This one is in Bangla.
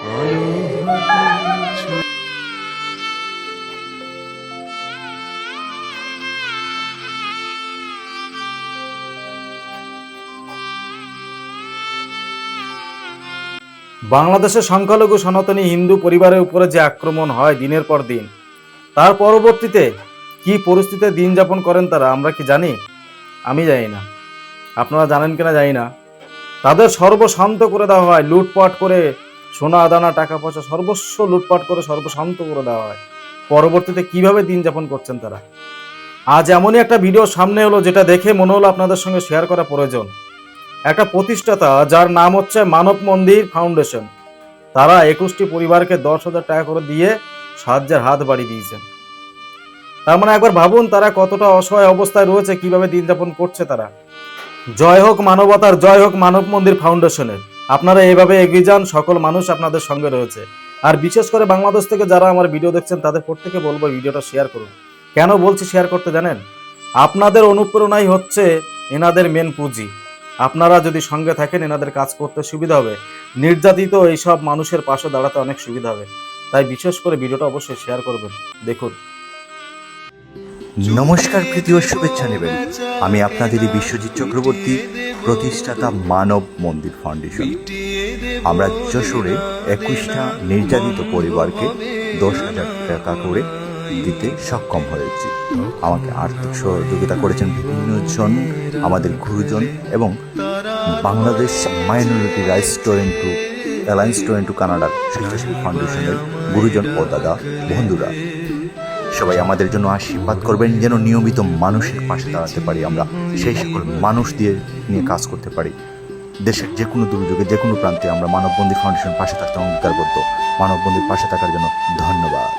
বাংলাদেশের সংখ্যালঘু সনাতনী হিন্দু পরিবারের উপরে যে আক্রমণ হয় দিনের পর দিন, তার পরবর্তীতে কি পরিস্থিতিতে দিন যাপন করেন তারা আমরা কি জানি? আমি জানি না, আপনারা জানেন কিনা জানি না। তাদের সর্বশান্ত করে দেওয়া হয়, লুটপাট করে সোনা দানা টাকা পয়সা সর্বস্ব লুটপাট করে সর্বশান্ত করে দেওয়া হয়। পরবর্তীতে কিভাবে দিন যাপন করছেন তারা। আজ এমনই একটা ভিডিও সামনে এলো যেটা দেখে মনে হলো আপনাদের সঙ্গে শেয়ার করা প্রয়োজন। একটা প্রতিষ্ঠাতা যার নাম হচ্ছে মানব মন্দির ফাউন্ডেশন, তারা 21টি পরিবারকে 10,000 টাকা করে দিয়ে সাহায্যের হাত বাড়িয়ে দিয়েছেন। তার মানে একবার ভাবুন তারা কতটা অসহায় অবস্থায় রয়েছে, কিভাবে দিন যাপন করছে তারা। জয় হোক মানবতার, জয় হোক মানব মন্দির ফাউন্ডেশনের। আপনারা এইভাবে এগিয়ে যান, সকল মানুষ আপনাদের সঙ্গে রয়েছে। আর বিশেষ করে বাংলাদেশ থেকে যারা আমার ভিডিও দেখছেন তাদের প্রত্যেকে বলবো ভিডিওটা শেয়ার করুন। কেন বলছি শেয়ার করতে জানেন? আপনাদের অনুপ্রেরণাই হচ্ছে এনাদের মেন পুঁজি। আপনারা যদি সঙ্গে থাকেন এনাদের কাজ করতে সুবিধা হবে, নির্যাতিত এইসব মানুষের পাশে দাঁড়াতে অনেক সুবিধা হবে। তাই বিশেষ করে ভিডিওটা অবশ্যই শেয়ার করবেন। দেখুন। নমস্কার, প্রীতি ও শুভেচ্ছা নেবেন। আমি আপনাদেরই বিশ্বজিৎ চক্রবর্তী, প্রতিষ্ঠাতা মানব মন্দির ফাউন্ডেশন। আমরা যশোরে 21টা নির্যাতিত পরিবারকে 10,000 টাকা করে দিতে সক্ষম হয়েছি। আমাকে আর্থিক সহযোগিতা করেছেন বিভিন্ন জন, আমাদের গুরুজন এবং Bangladesh minority rights alliance to কানাডার স্বেচ্ছাসেবী ফাউন্ডেশনের গুরুজন ও দাদা বন্ধুরা। সবাই আমাদের জন্য আশীর্বাদ করবেন যেন নিয়মিত মানুষের পাশে দাঁড়াতে পারি, আমরা সেই সকল মানুষ নিয়ে কাজ করতে পারি। দেশের যে কোনো দুর্যোগে যে কোনো প্রান্তে আমরা মানব মন্দির ফাউন্ডেশন পাশে থাকতে অঙ্গীকারবদ্ধ। মানব মন্দির পাশে থাকার জন্য ধন্যবাদ।